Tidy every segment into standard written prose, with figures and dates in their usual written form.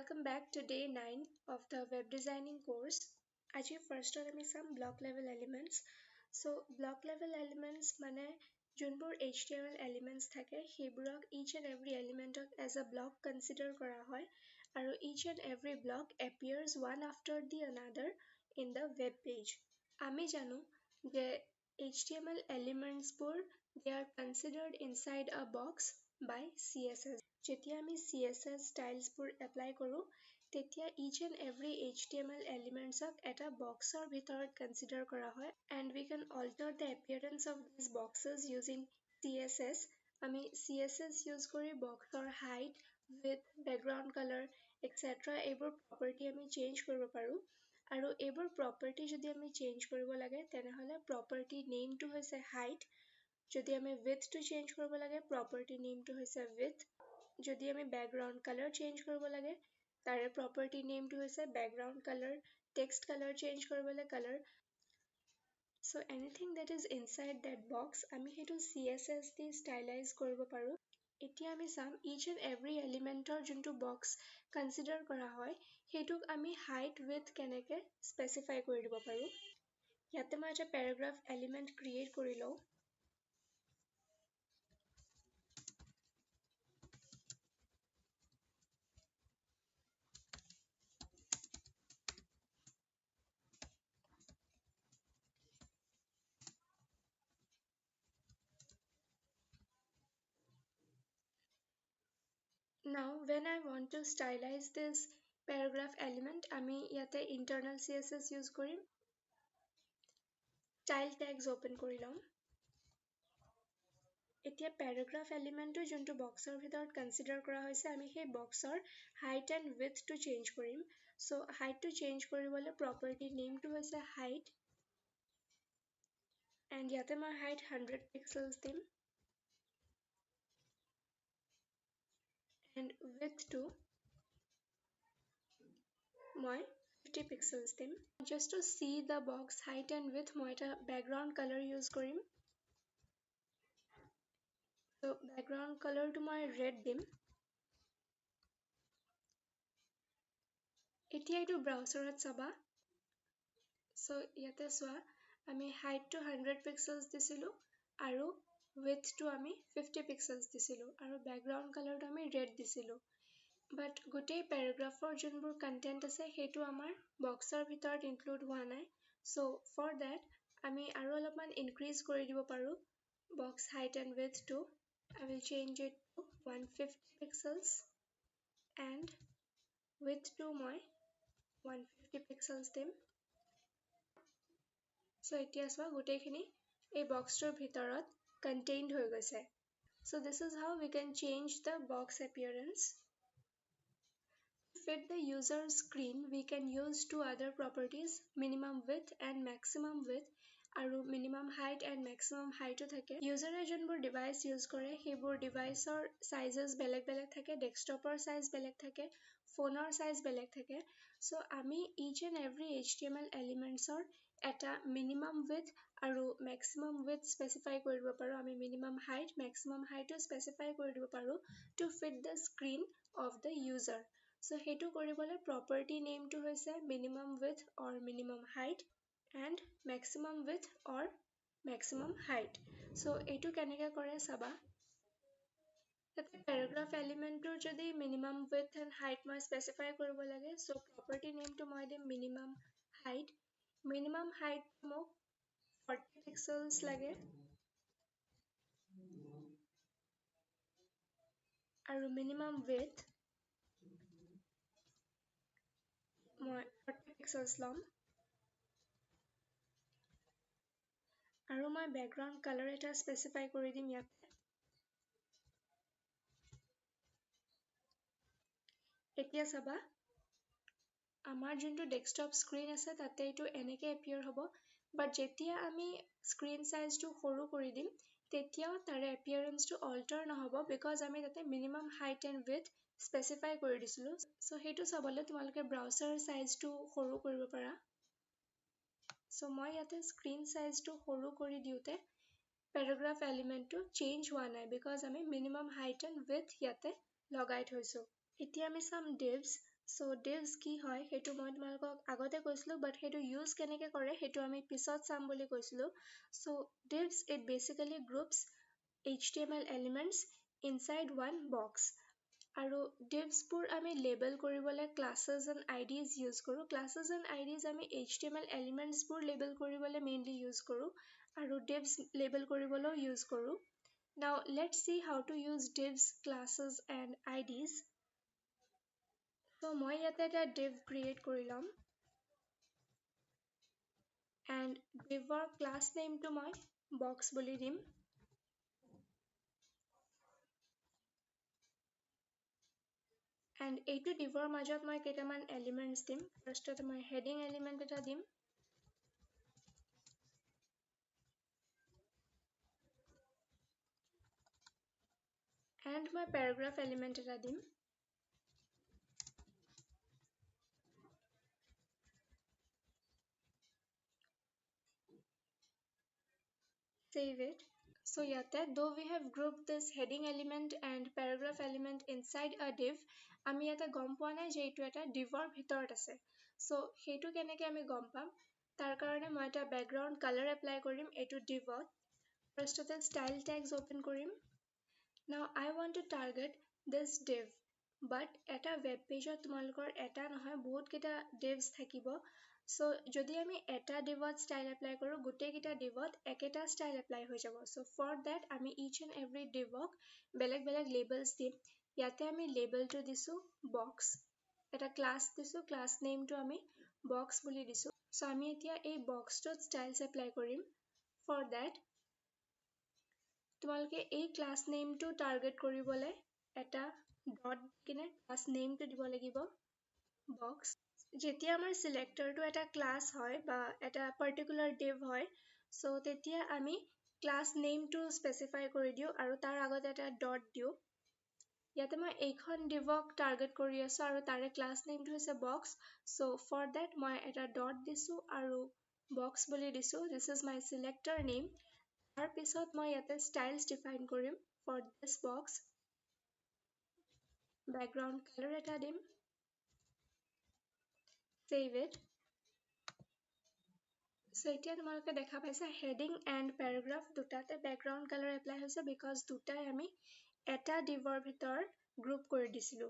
Welcome back to day 9 of the web designing course. Aji first আমি some block level elements. So block level elements মানে যোনবোৰ HTML elements থাকে সেইবোৰক each and every element as a block consider কৰা হয় আৰু each and every block appears one after the another in the web page. আমি জানো যে HTML elements বোৰ they are considered inside a box by CSS. যেতিয়া আমি CSS styles বোৰ apply কৰো তেতিয়া each and every HTML elements এটা boxৰ ভিতৰত consider কৰা হয় and we can alter the appearance of these boxes using CSS. আমি CSS use কৰি boxৰ height, width, background color, etc. এইবোৰ property আমি change কৰিব পাৰো আৰু এইবোৰ property যদি আমি change কৰিব লাগে তেনেহলে property name টো হৈছে height. যদি আমি width টো change কৰিব লাগে property name টো হৈছে width. যদি আমি background color change কৰিব লাগে তাৰে property name টো হৈছে background color, text color change কৰিবলৈ color. So anything that is inside that box আমি হেতু CSS দি stylize কৰিব পাৰো. এতিয়া আমি চাম each and every elementor যোনটো box consider কৰা হয় হেতুক আমি height width কেনেকে specify কৰি দিব পাৰো. ইয়াতে মই এটা paragraph element create কৰি লও. Now when I want to stylize this paragraph element আমি ইয়াতে internal CSS use কৰিম. Style tags open কৰি লম. এতিয়া paragraph element টো যোনটো boxৰ ভিতৰত consider কৰা হৈছে আমি সেই boxৰ height and width টো change কৰিম. So height টো change কৰিবলৈ property name টো হৈছে height and ইয়াতে মই height 100 pixels দিম. And width to মই 50 pixels দিম. Just to see the box height and width মই এটা background color use কৰিম. So background color to মই red দিম. এতিয়া এইটো browserত চাবা. So ইয়াতে চোৱা আমি height to 100 pixels দিছিলো আৰু width to আমি 50 pixels দিছিলো আৰু background color to আমি red দিছিলো. But গোটেই paragraphৰ যোনবোৰ content আছে হেতু আমাৰ boxৰ ভিতৰত include হোৱা নাই. So for that আমি আৰু অলপমান increase কৰি দিব পাৰো box height and width to. I will change it to 150 pixels and width to মই 150 pixels দিম. So এতিয়া চোৱা গোটেইখিনি এই boxটোৰ ভিতৰত contained হৈ গৈছে. So this is how we can change the box appearance. To fit the user's screen, we can use two other properties, minimum width and maximum width. আৰু minimum height and maximum height থাকে. User যোনবোৰ device use কৰে সেইবোৰ deviceৰ sizes বেলেগ বেলেগ থাকে, desktopৰ size বেলেগ থাকে, phoneৰ size বেলেগ থাকে. So আমি each and every HTML elementsৰ এটা minimum width আৰু maximum width specify কৰি দিব পাৰো. আমি minimum height, maximum height specify কৰি দিব পাৰো to fit the screen of the user. So হেতু কৰিবলে property name টো হৈছে minimum width or minimum height and maximum width or maximum height. So এইটো কেনেকে কৰে চাবা. Paragraph element টোৰ যদি minimum width and height মই specify কৰিব লাগে so property name টো মই দিম minimum height. Minimum height মোক 40 pixels লাগে আৰু minimum width মই 40 pixels লম আৰু মই background color এটা specify কৰি দিম ইয়াতে. এতিয়া চাবা আমাৰ যোনটো desktop screen আছে তাতে এইটো এনেকে appear হ'ব but যেতিয়া আমি screen size টো সৰু কৰি দিম তেতিয়াও তাৰে appearance টো alter নহব because আমি তাতে minimum height and width specify কৰি দিছিলো. So হেতু চাবলে তোমালোকে browser size টো সৰু কৰিব পাৰা. So মই ইয়াতে screen size টো সৰু কৰি দিওতে paragraph element টো change হোৱা নাই because আমি minimum height and width ইয়াতে লগাই থৈছো. এতিয়া আমি চাম divs. So divs কি হয় হেতু মই তোমালোকক আগতে কৈছিলো but হেতু use কেনেকে কৰে হেতু আমি পিছত চাম বুলি কৈছিলো so divs it basically groups HTML elements inside one box আৰু divs বোৰ আমি label কৰিবলে classes and IDs use কৰো classes and IDs আমি HTML elements বোৰ label কৰিবলে mainly use কৰো আৰু divs label কৰিবলেও use কৰো now let's see how to use divs classes and IDs so মই ইয়াতে এটা div create কৰি লম and divৰ class name টো মই box বুলি দিম and এইটো divৰ মাজত মই কেইটামান elements দিম firstতে মই heading element এটা দিম and মই paragraph element এটা দিম save it so yate though we have grouped this heading element and paragraph element inside a div ami yate gom poa nai je etu eta divor bhitor ase so hetu keneke ami gom pam tar karone moi eta background color apply korim etu divot first of all style tags open korim now I want to target this div but eta web page ot tumalukor eta nohoy bahut kita divs thakibo so jodi ami eta divot style apply koru gote kita divot eketa style apply hoi jabo so for that ami each and every divok beleg beleg labels dim yate ami label to disu box eta class disu class name to ami box boli disu so ami etia ei box to styles apply korim for that তোমালোকে এই class নেমটো target কৰিবলে এটা dot কিনে class নেমটো দিব লাগিব box যেতিয়া আমাৰ সিলেক্টৰটো এটা ক্লাস হয় বা এটা পাৰ্টিকুলাৰ div হয় সো তেতিয়া আমি ক্লাস নেমটো স্পেসিফাই কৰি দিও আৰু তাৰ আগত এটা ডট দিও ইয়াতে মই এইখন divক টাৰ্গেট কৰি আছো আৰু তাৰে ক্লাস নেমটো হৈছে বক্স সো ফৰ দ্যাট মই এটা ডট দিছো আৰু বক্স বুলি দিছো দিস ইজ মাই সিলেক্টৰ নেম তাৰ পিছত মই ইয়াতে styles define কৰিম for this box background color eta dim save it so etia তোমালোকে দেখা পাইছা heading and paragraph দুটাতে background color apply হৈছে because দুটাই আমি এটা divৰ ভিতৰ group কৰি দিছিলো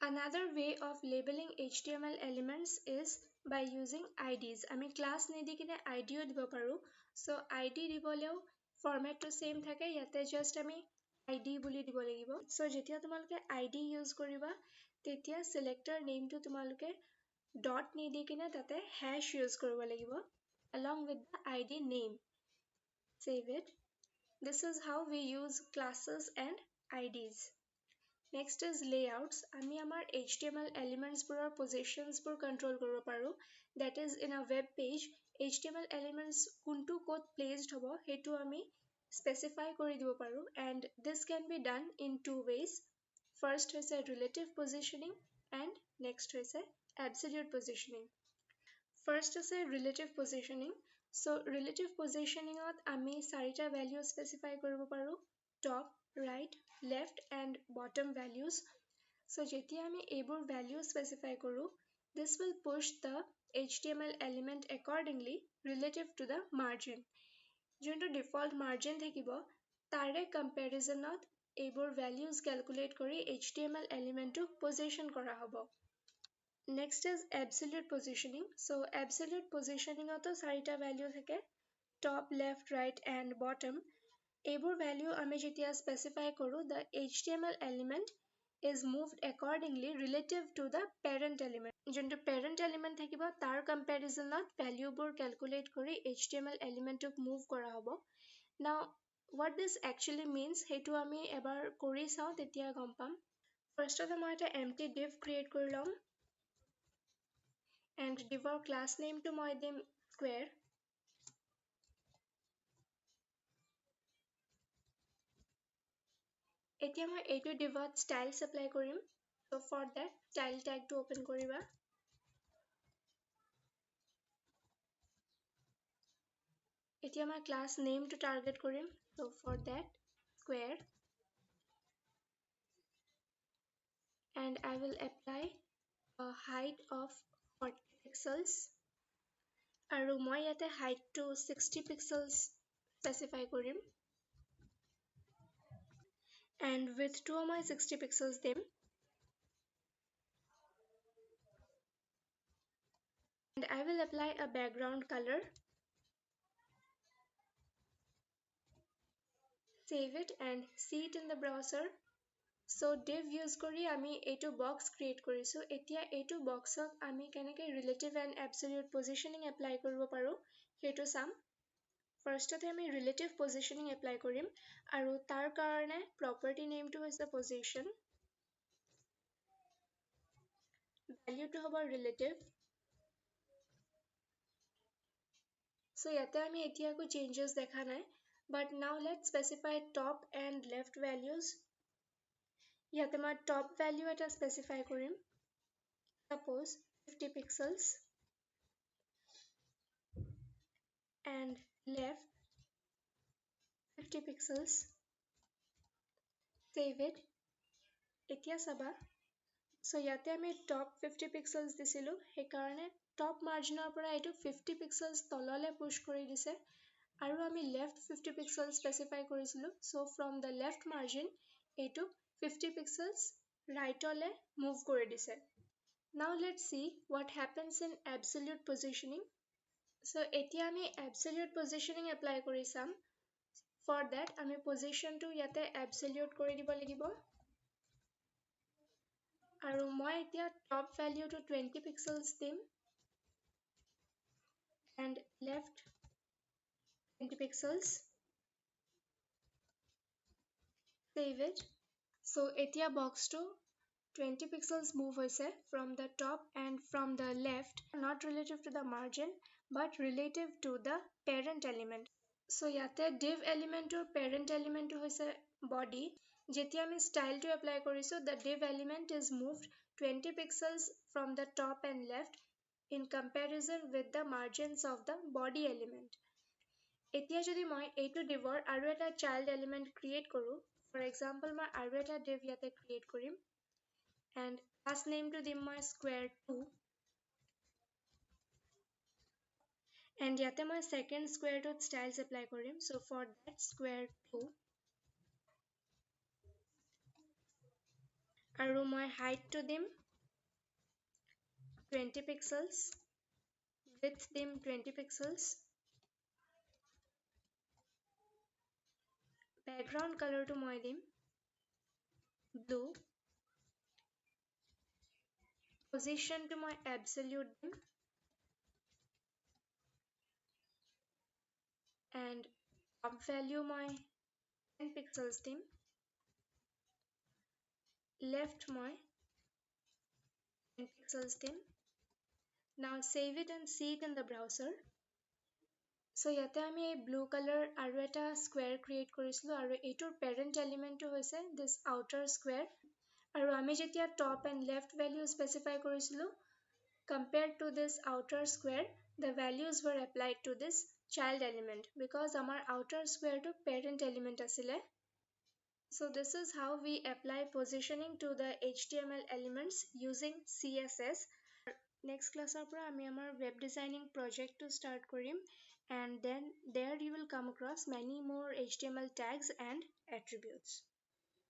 another way of labeling HTML elements is by using IDs আমি class নেদি কিনে ID ও দিব পাৰো so ID দিবলেও format to same থাকে ইয়াতে just আমি ID বুলি দিব লাগিব so যেতিয়া তোমালোকে ID use কৰিবা তেতিয়া selector name to তোমালোকে dot নেদি কিনে তাতে hash use কৰিব লাগিব along with the ID name save it this is how we use classes and IDs next is layouts ami amar HTML elements purar positions pur control koribo paru that is in a web page HTML elements kuntu code placed hobo hetu ami specify kori dibo paru and this can be done in two ways first is a relative positioning and next is a absolute positioning first is a relative positioning so relative positioning ot ami sarita value specify koribo paru top right left and bottom values so jetia ami ebor value specify koru this will push the HTML element accordingly relative to the margin jonto default margin thakibo tare comparison ot ebor values calculate kori HTML element to position kora hobo next is absolute positioning so absolute positioning oto sarita value thake top left right and bottom ebor value ami jetia specify koru the HTML element is moved accordingly relative to the parent element jonto parent element thakibo tar comparison ot value bor calculate kori HTML element to move kora hobo now what this actually means hetu ami ebar kori sao tetia gom pam first of all moi eta empty div create kori lom and divor class name to moi dim square etia moi etu divot styles apply korim so for that style tag to open koriba etia moi class name to target korim so for that square and I will apply a height of 40 pixels আৰু মই ইয়াতে height to 60 pixels specify কৰিম and width to মই 60 pixels দিম and I will apply a background color. Save it and see it in the browser. So div use kori ami etu box create korisu. Etia etu boxok ami keneke relative and absolute positioning apply koribo paru hetu sam. First ate ami relative positioning apply korim aru tar karone property name to is the position. Value to hobo relative. So yate ami etia ko changes dekha nai. But now let's specify top and left values. Yate ma top value eta specify korim. Suppose 50 pixels and left 50 pixels. Save it. Etia saba. So yate ami top 50 pixels disilu. He karane top margin opera etu 50 pixels tolole push kori dise. Aru ami left 50 pixels specify korisilu. So from the left margin etu 50 pixels right ole move kori dise. Now let's see what happens in absolute positioning. So etia ami absolute positioning apply kori sam. For that ami position to yate absolute kori dibo lagibo. Aru moi etia top value to 20 pixels dim and left 20 pixels. Save it. So etia box to 20 pixels move hoise from the top and from the left, not relative to the margin but relative to the parent element. So yate div element or parent element hoise body. Jetia ami style to apply koriso, the div element is moved 20 pixels from the top and left in comparison with the margins of the body element. Etia jodi moi etu divor aru eta child element create koru. For example, moi aru eta div yate create korim and class name to dim moi square 2 and yate moi second square to styles apply korim. So for that square 2 aru moi height to dim 20 pixels, width dim 20 pixels, background color to moi dim blue, position to my absolute dim and top value my 10 pixels dim, left my 10 pixels dim. Now save it and see it in the browser. So yate ami blue color aru eta square create korislu aru etur parent element to hoise this outer square aru ami jetia top and left value specify korislu compared to this outer square the values were applied to this child element because amar outer square to parent element asile. So this is how we apply positioning to the HTML elements using CSS. Next class apra ami amar web designing project to start korim and then there you will come across many more HTML tags and attributes.